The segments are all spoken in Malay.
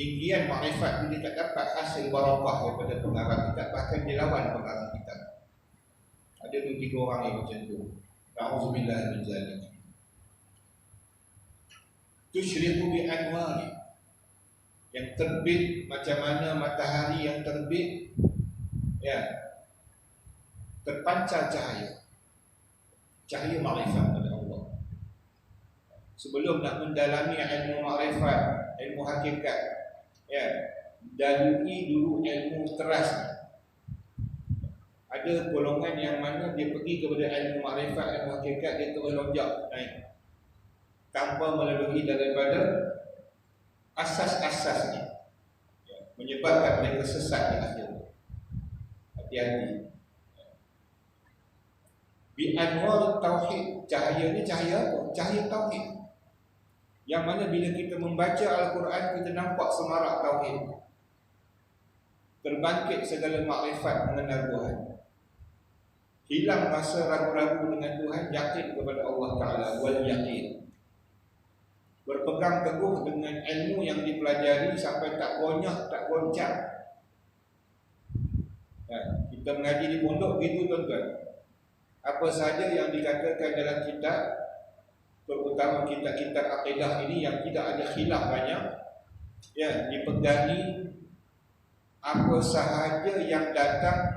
ketinggian makrifat kita tak dapat hasil barakah daripada pengarang kitab, bahkan dia lawan pengarang kitab. Ada 2-3 orang yang macam tu. Na'udzubillah min zalik. Tusyriqu bi anwari, yang terbit macam mana matahari yang terbit, ya, terpancar cahaya makrifat pada Allah. Sebelum nak mendalami ilmu makrifat, ilmu hakikat, ya, dalui dulu ilmu teras. Ada golongan yang mana dia pergi kepada ilmu makrifat, ilmu hakikat, dia terus lonjak naik tanpa melalui daripada asas-asasnya, ya, menyebabkan mereka sesat di akhir. Hati-hati. Bi anwar tauhid, cahaya ni cahaya apa? Cahaya tauhid. Yang mana bila kita membaca Al-Quran, kita nampak semarak tauhid, terbangkit segala makrifat mengenal Tuhan, hilang rasa ragu-ragu dengan Tuhan, yakin kepada Allah Ta'ala, wal yakin, berpegang teguh dengan ilmu yang dipelajari sampai tak gonyah, tak goncang. Ya, kita mengaji di pondok gitu tuan-tuan, apa saja yang dikatakan dalam kitab, terutama kitab-kitab akidah ini yang tidak ada khilaf banyak, ya, dipegangi. Apa sahaja yang datang,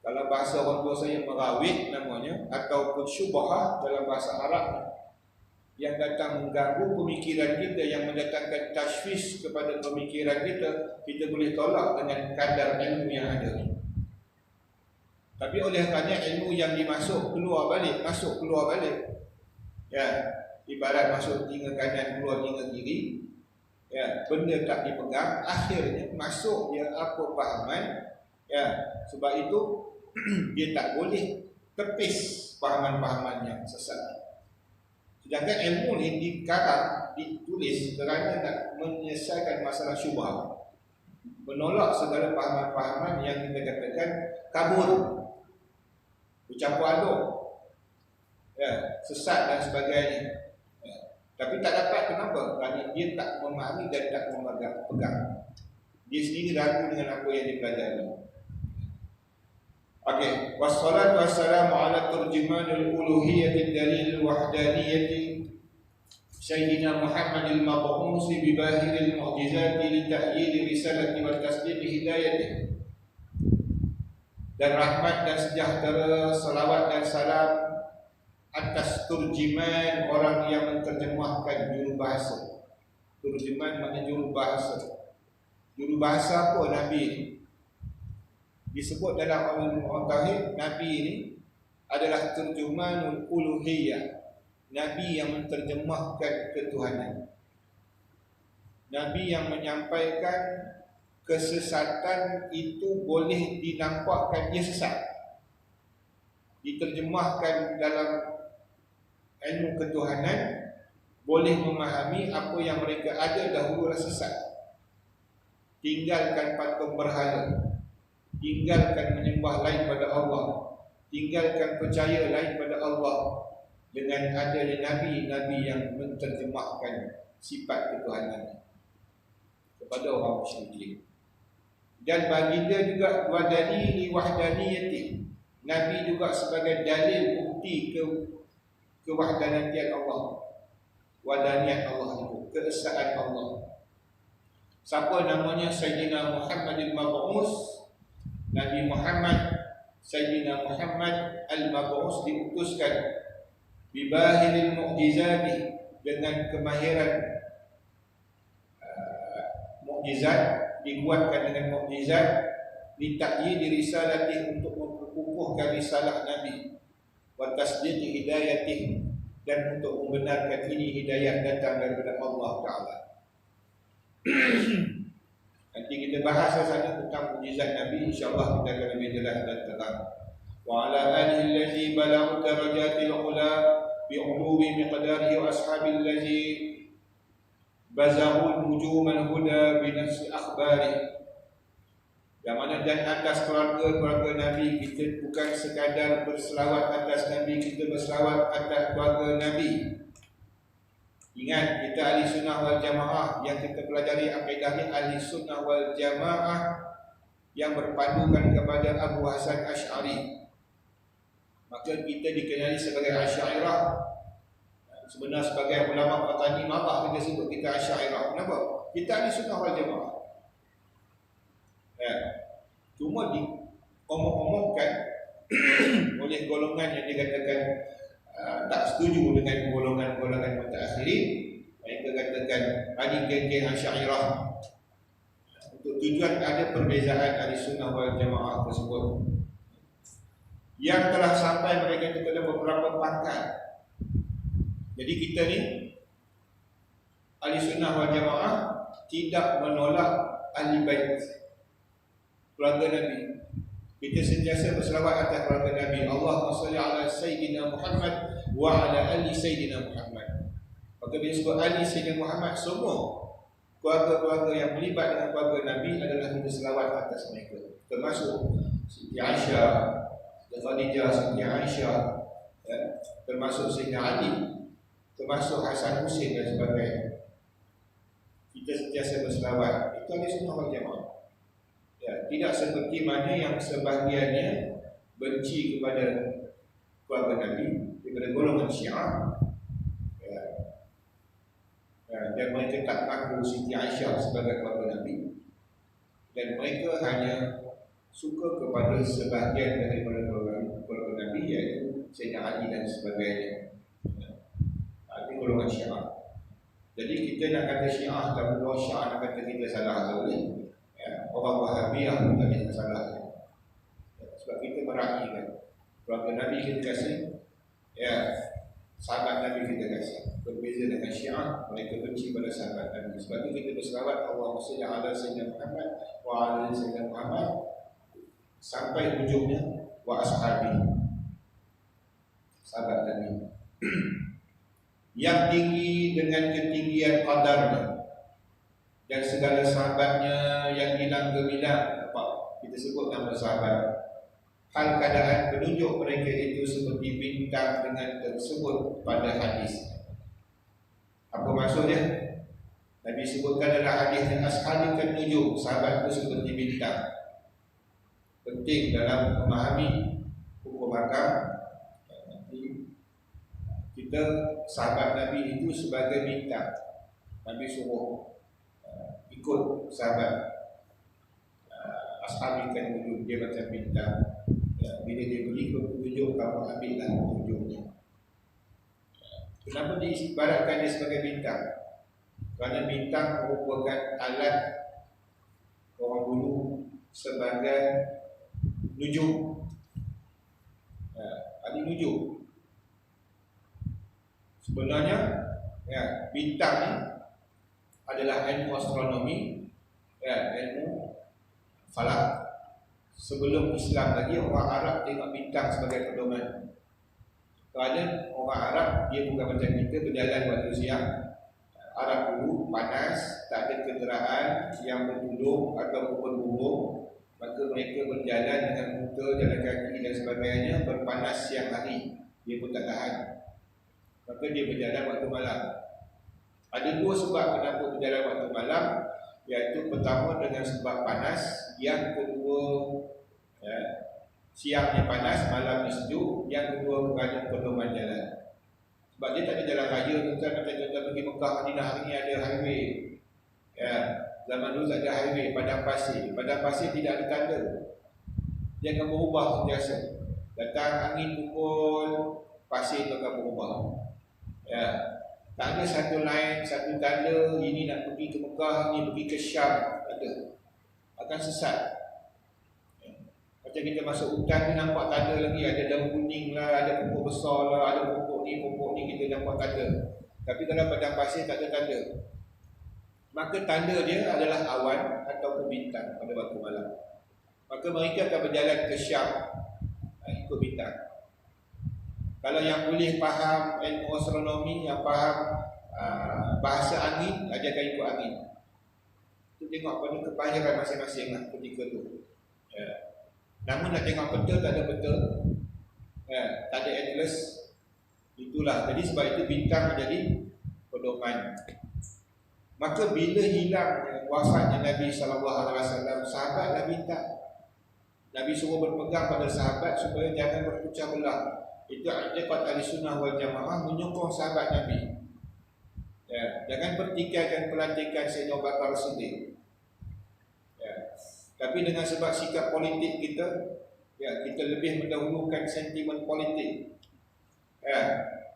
kalau bahasa orang tua saya merawit namanya, ataupun syubhah dalam bahasa Arab, yang datang mengganggu pemikiran kita, yang mendatangkan tashwish kepada pemikiran kita, kita boleh tolak dengan kadar ilmu yang ada. Tapi oleh kerana ilmu yang dimasuk keluar balik, masuk keluar balik, ya, ibarat masuk telinga kanan keluar telinga kiri, ya, benda tak dipegang, akhirnya masuk dia apa pahaman, ya, sebab itu dia tak boleh tepis pahaman-pahaman yang sesat. Sedangkan ilmu ni dikarang, ditulis kerana nak menyelesaikan masalah syubhah, menolak segala pahaman-pahaman yang kita katakan kabur, bercampur aduk, ya, sesat dan sebagainya, ya. Tapi tak dapat, kenapa? Kerana dia tak memahami dan tak memegang. Dia sendiri ragu dengan apa yang dipelajari. Okey, wassalatu wassalamu ala turjumanul uluhiyyati dalil wahdaniyyati Sayyidina Muhammadil mab'uts bi bahiril mu'jizati li ta'yid risalati wa tasdiq hidayati. Dan rahmat dan sejahtera, salawat dan salam atas turjiman, orang yang menterjemahkan jurubahasa. Turjiman maknanya jurubahasa. Jurubahasa apa Nabi ini? Disebut dalam orang tauhid, Nabi ini adalah turjumanul uluhiyyah, Nabi yang menterjemahkan ketuhanan, Nabi yang menyampaikan kesesatan itu boleh dinampakkan dia sesat, diterjemahkan dalam ilmu ketuhanan, boleh memahami apa yang mereka ada dahulu sesat. Tinggalkan patung berhala, tinggalkan menyembah lain pada Allah, tinggalkan percaya lain pada Allah, dengan adanya Nabi-Nabi yang menterjemahkan sifat ketuhanan kepada orang musyrikin. Dan baginda juga wadalili wahdaniyati, Nabi juga sebagai dalil bukti kewahdaniyatan Allah, wadaniyat Allah itu, keesaan Allah. Siapa namanya? Sayyidina Muhammadil mab'uts, Nabi Muhammad, Sayyidina Muhammad al-mab'uts, diutuskan bibahiril mu'jizati, dengan kemahiran mukjizat, dikuatkan dengan mukjizat, ditakyid risalati, untuk memperkukuhkan risalah Nabi, wa tasdiq hidayatih, dan untuk membenarkan ini hidayah datang daripada Allah Ta'ala. Nanti kita bahas sana tentang mukjizat Nabi, insya-Allah kita akan lebih jelas dan terang. Wa ala alihi allazi balagha darajatil ula bi ulumi miqdarihi wa ashabil allazi bazahul nujuman huda bi nafsi akhbari. Yang mana dan atas keluarga-keluarga Nabi, kita bukan sekadar berselawat atas Nabi, kita berselawat atas keluarga Nabi. Ingat, kita ahli sunnah wal jamaah, yang kita pelajari akidah ni ahli sunnah wal jamaah yang berpandukan kepada Abu Hasan Asy'ari. Maka kita dikenali sebagai Asy'ariyah. Sebenarnya sebagai ulama Qatani marah kita sebut kita Asy'ariyah. Kenapa? Kita ahli sunnah wal jamaah. Cuma diomong-omongkan oleh golongan yang dikatakan tak setuju dengan golongan-golongan mutaakhirin. Mereka katakan ada geng-geng Asy'ariyah. Untuk tujuan ada perbezaan ahli sunnah wal jamaah tersebut, yang telah sampai mereka itu kepada beberapa pangkat. Jadi kita ni ahli sunnah wal jamaah tidak menolak ahli bait keluarga Nabi. Kita sentiasa berselawat atas keluarga Nabi. Allahumma salli ala Sayyidina Muhammad wa ala ali Sayyidina Muhammad. Maka bila sebut ali Sayyidina Muhammad, semua keluarga-keluarga yang berlibat dengan keluarga Nabi adalah kita selawat atas mereka. Termasuk Siti Aisyah, Khadijah, Siti Aisyah, termasuk Sayyidina Ali, termasuk Hasan Husain dan sebagainya. Kita sentiasa berselawat. Itu ahli sunnah wal jamaah. Tidak seperti mana yang sebahagiannya benci kepada keluarga Nabi daripada golongan Syiah, dan mereka tak mengaku Siti Aisyah sebagai keluarga Nabi, dan mereka hanya suka kepada sebahagian daripada keluarga Nabi, iaitu Sayyidina Ali dan sebagainya. Itu golongan Syiah. Jadi kita nak kata Syiah, tak boleh Syiah nak kata kita salah, tak boleh. Orang Wahabiyah pun tak ada masalah. Sebab kita meraihkan keluarga Nabi kita kasih, sahabat Nabi kita kasih. Berbeza dengan Syiah, mereka benci pada sahabat Nabi. Sebab itu kita berselawat Allahumma salli ala Sayyidina Muhammad wa ala Sayyidina Muhammad sampai ujungnya wa ashabi, sahabat Nabi. Yang tinggi dengan ketinggian qadarnya, dan segala sahabatnya yang hilang gemilang. Kita sebut nama sahabat. Hal keadaan penunjuk mereka itu seperti bintang dengan tersebut pada hadis. Apa maksudnya? Nabi sebutkan dalam hadis yang ashabikan nujum, sahabat itu seperti bintang. Penting dalam memahami hukum agama. Kita sahabat Nabi itu sebagai bintang. Nabi suruh ikut sahabat. Ashabikan nujum, dia macam bintang. Bila dia beri petunjuk, kamu ambillah petunjuknya. Kenapa diibaratkan dia sebagai bintang? Kerana bintang merupakan alat orang dulu sebagai nujum. Ada nujum. Sebenarnya bintang ni adalah ilmu astronomi, ilmu falak. Sebelum Islam lagi, orang Arab tengok bintang sebagai pedoman. Kerana orang Arab, dia bukan macam kita berjalan waktu siang. Arab dulu panas, tak ada kenderaan yang bertudung atau berbumbung, maka mereka berjalan dengan unta, jalan kaki dan sebagainya, berpanas siang hari. Dia pun tak tahan, maka dia berjalan waktu malam. Ada dua sebab kenapa berjalan waktu malam, iaitu pertama dengan sebab panas, yang kedua siangnya panas, malamnya sejuk, yang kedua kerana pedoman jalan. Sebab dia tak ada jalan raya, tuan-tuan. Macam tuan-tuan pergi Mekah, Madinah hari ni ada highway. Zaman dulu tak ada highway, padang pasir. Padang pasir tidak ada tanda, dia akan berubah sentiasa. Datang angin pukul, pasir itu akan berubah. Tak ada satu line, satu tanda, ini nak pergi ke Mekah, ini pergi ke Syam. Tak ada. Akan sesat. Macam kita masuk hutan ni nampak tanda lagi, ada daun kuning lah, ada pokok besar lah, ada pokok ni, kita nampak tanda. Tapi dalam padang pasir tak ada tanda. Maka tanda dia adalah awan atau bintang pada waktu malam. Maka mereka akan berjalan ke Syam ikut bintang. Kalau yang boleh faham ilmu astronomi, yang faham bahasa angin, ajarkan ikut angin. Itu tengok pada kepahiran masing-masing lah ketika tu. Namun nak tengok betul, tak ada betul, tak ada atlas. Itulah, jadi sebab itu bintang menjadi pedoman. Maka bila hilang wafatnya Nabi SAW, sahabat Nabi tak. Nabi suruh berpegang pada sahabat supaya jangan berpecah belah. Itu i'tiqad Ahlussunnah wal Jamaah, menyokong sahabat Nabi. Ya, jangan pertikaikan pelantikan Sayyidina Abu Bakar Siddiq. Ya. Tapi dengan sebab sikap politik kita, ya, kita lebih mendahulukan sentimen politik. Ya,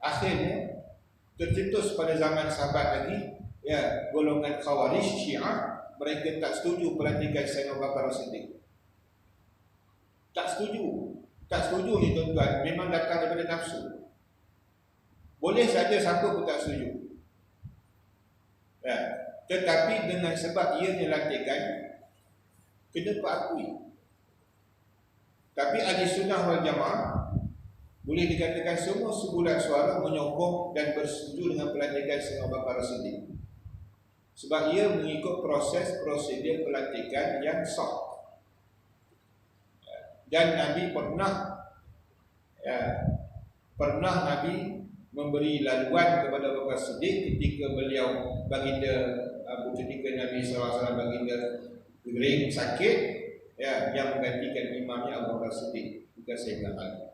akhirnya tercetus pada zaman sahabat lagi, ya, golongan Khawarij Syiah, mereka tak setuju pelantikan Sayyidina Abu Bakar Siddiq. Tak setuju. Tak setuju ni tuan-tuan, memang datang daripada nafsu. Boleh saja siapa pun tak setuju. Ya. Tetapi dengan sebab ia dilantikan, kena akui. Tapi Ahlussunnah wal Jamaah boleh dikatakan semua sebulan suara menyokong dan bersetuju dengan pelantikan Sayyidina Abu Bakar Siddiq. Sebab ia mengikut proses prosedur pelantikan yang sah. Dan Nabi pernah Nabi memberi laluan kepada Abu Bakar Siddiq ketika beliau ketika Nabi SAW baginda kering sakit, ya, yang menggantikan imamnya Abu Bakar Siddiq, bukan Sayyidina Ali.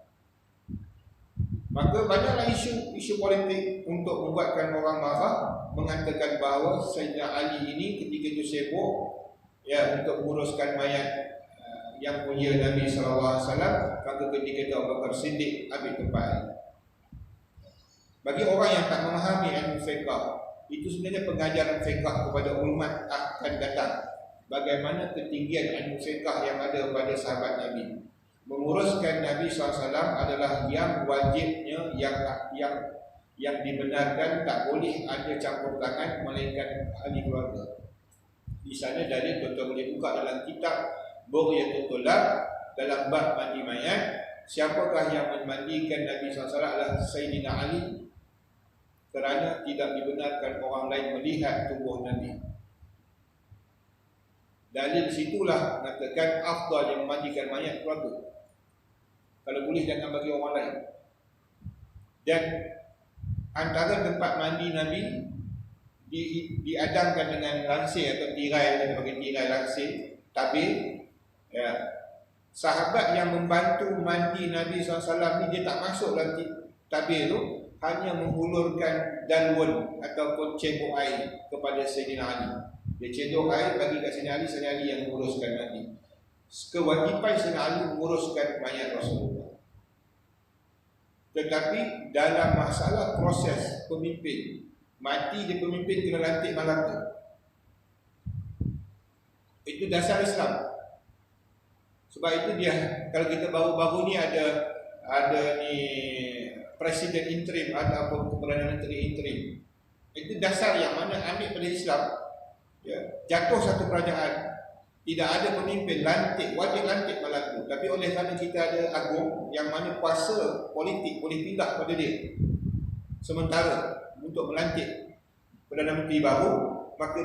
Maka banyaklah isu politik untuk membuatkan orang marah, mengatakan bahawa Sayyidina Ali ini ketika itu sibuk, ya, untuk menguruskan mayat yang mulia Nabi SAW, maka ketika itu Abu Bakar Siddiq ambil tempat. Bagi orang yang tak memahami ilmu fiqh, itu sebenarnya pengajaran fiqh kepada umat akan datang. Bagaimana ketinggian ilmu fiqh yang ada pada sahabat Nabi. Menguruskan Nabi SAW adalah yang wajibnya, yang dibenarkan, tak boleh ada campur tangan melainkan ahli keluarga. Di sana dalil tuan-tuan boleh buka dalam kitab Bughyatul Tulab dalam bab mandi mayat. Siapakah yang memandikan Nabi SAW adalah Sayyidina Ali, kerana tidak dibenarkan orang lain melihat tubuh Nabi. Dalil situlah mengatakan afdal yang memandikan mayat keluarga. Kalau boleh jangan bagi orang lain. Dan antara tempat mandi Nabi diadangkan dengan lansir atau tirai, sebagai tirai lansir, tabir. Ya, sahabat yang membantu mandi Nabi SAW ni, dia tak masuk dalam tabir tu, hanya menghulurkan dalwan ataupun cebok air kepada Sayyidina Ali. Dia cedok air bagi kat Sayyidina Ali, Sayyidina Ali yang menguruskan mandi. Kewajipan Sayyidina Ali menguruskan mayat Rasulullah. Tetapi dalam masalah proses pemimpin, mati dia pemimpin kena lantik malam tu. Itu dasar Islam. Sebab itu dia, kalau kita baru-baru ni ada ni presiden interim ataupun Perdana Menteri interim, itu dasar yang mana ambil pada Islam. Ya, jatuh satu kerajaan, tidak ada pemimpin, lantik, wajib lantik malam tu. Tapi oleh kerana kita ada agung yang mana kuasa politik boleh pindah pada dia sementara untuk melantik Perdana Menteri baru, maka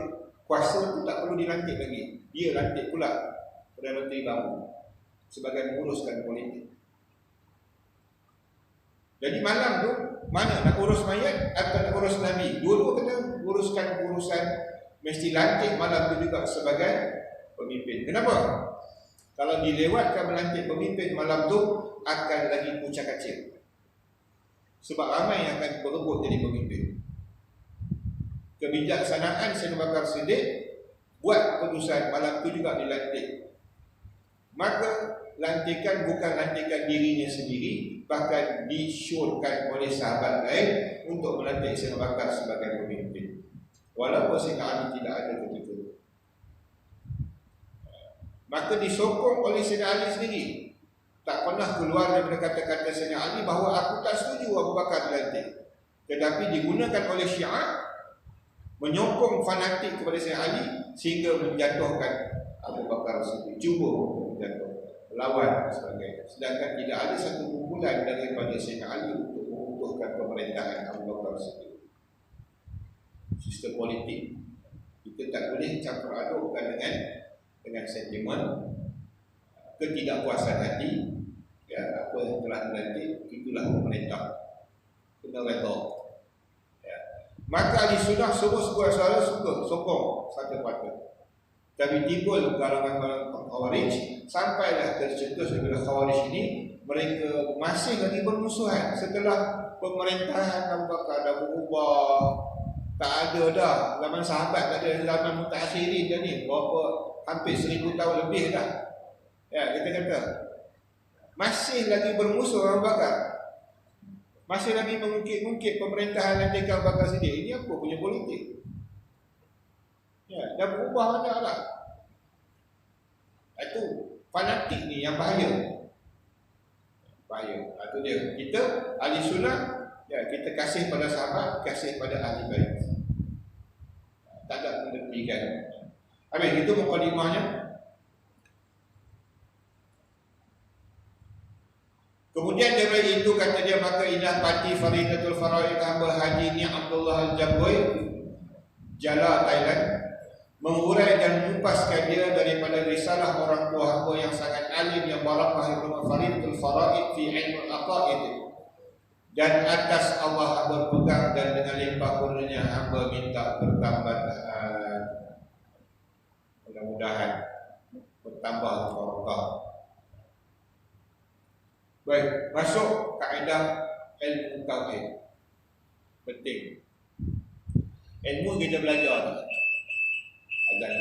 kuasa itu tak perlu dilantik lagi, dia lantik pula Perdana Menteri baru sebagai menguruskan politik. Jadi malam tu mana nak urus mayat atau nak urus Nabi? Dua-dua kena uruskan urusan, mesti lantik malam tu juga sebagai pemimpin. Kenapa? Kalau dilewatkan melantik pemimpin malam tu, akan lagi puncak kacil. Sebab ramai yang akan berebut jadi pemimpin. Kebijaksanaan Sayyidina Abu Bakar Siddiq buat keputusan malam tu juga dilantik. Maka lantikan bukan lantikan dirinya sendiri, bahkan disyorkan oleh sahabat lain untuk melantik Sayyidina Abu Bakar sebagai pemimpin. Walaupun Sayyidina Ali tidak ada ketika itu. Maka disokong oleh Sayyidina Ali sendiri. Tak pernah keluar daripada kata-kata Sayyidina Ali bahawa aku tak setuju Abu Bakar dilantik. Tetapi digunakan oleh Syiah menyokong fanatik kepada Sayyidina Ali sehingga menjatuhkan Abu Bakar Siddiq, cuba menjatuhkan, lawan sebagainya. Sedangkan tidak ada satu kumpulan daripada Sayyidina Ali untuk mengutuhkan pemerintahan Abu Bakar Siddiq. Sistem politik kita tak boleh campur adukkan dengan sentimen ketidakpuasan hati. Ya, apa yang telah dilantik itulah pemerintah, kena redha. Ya. Maka ahli sunnah semua sebuah suara sokong satu parti. Tapi timbul kalangan Khawarij, sampailah tercetus bila Khawarij ini mereka masih lagi bermusuhan setelah pemerintahan Abu Bakar dah berubah. Tak ada dah zaman sahabat, tak ada zaman mutaakhirin dah ni, berapa hampir 1000 tahun lebih dah. Ya, kita kata masih lagi bermusuh Abu Bakar. Masih lagi mengungkit-ungkit pemerintahan yang Abu Bakar sendiri. Ini apa punya politik? Ya, dah berubah banyak lah. Itu fanatik ni yang bahaya. Bahaya. Itu dia. Kita ahli sunnah, ya, kita kasih pada sahabat, kasih pada ahli bait. Tak ada pendepikan. Habis itu mukadimahnya. Kemudian daripada itu kata dia, maka indah pati Faridatul Faraid hamba Haji ni Abdullah Al-Jabboy Jala Thailand mengurai dan menupaskan dia daripada risalah orang tua hamba yang sangat alim yang barakah ilmu Faridatul Faraid fi ilmu aqaid, dan atas Allah berpegang dan dengan limpah kurnianya hamba minta bertambahan, mudah-mudahan bertambah barakah. Baik, masuk kaedah ilmu tauhid. Penting. Ilmu kita belajar. Azan.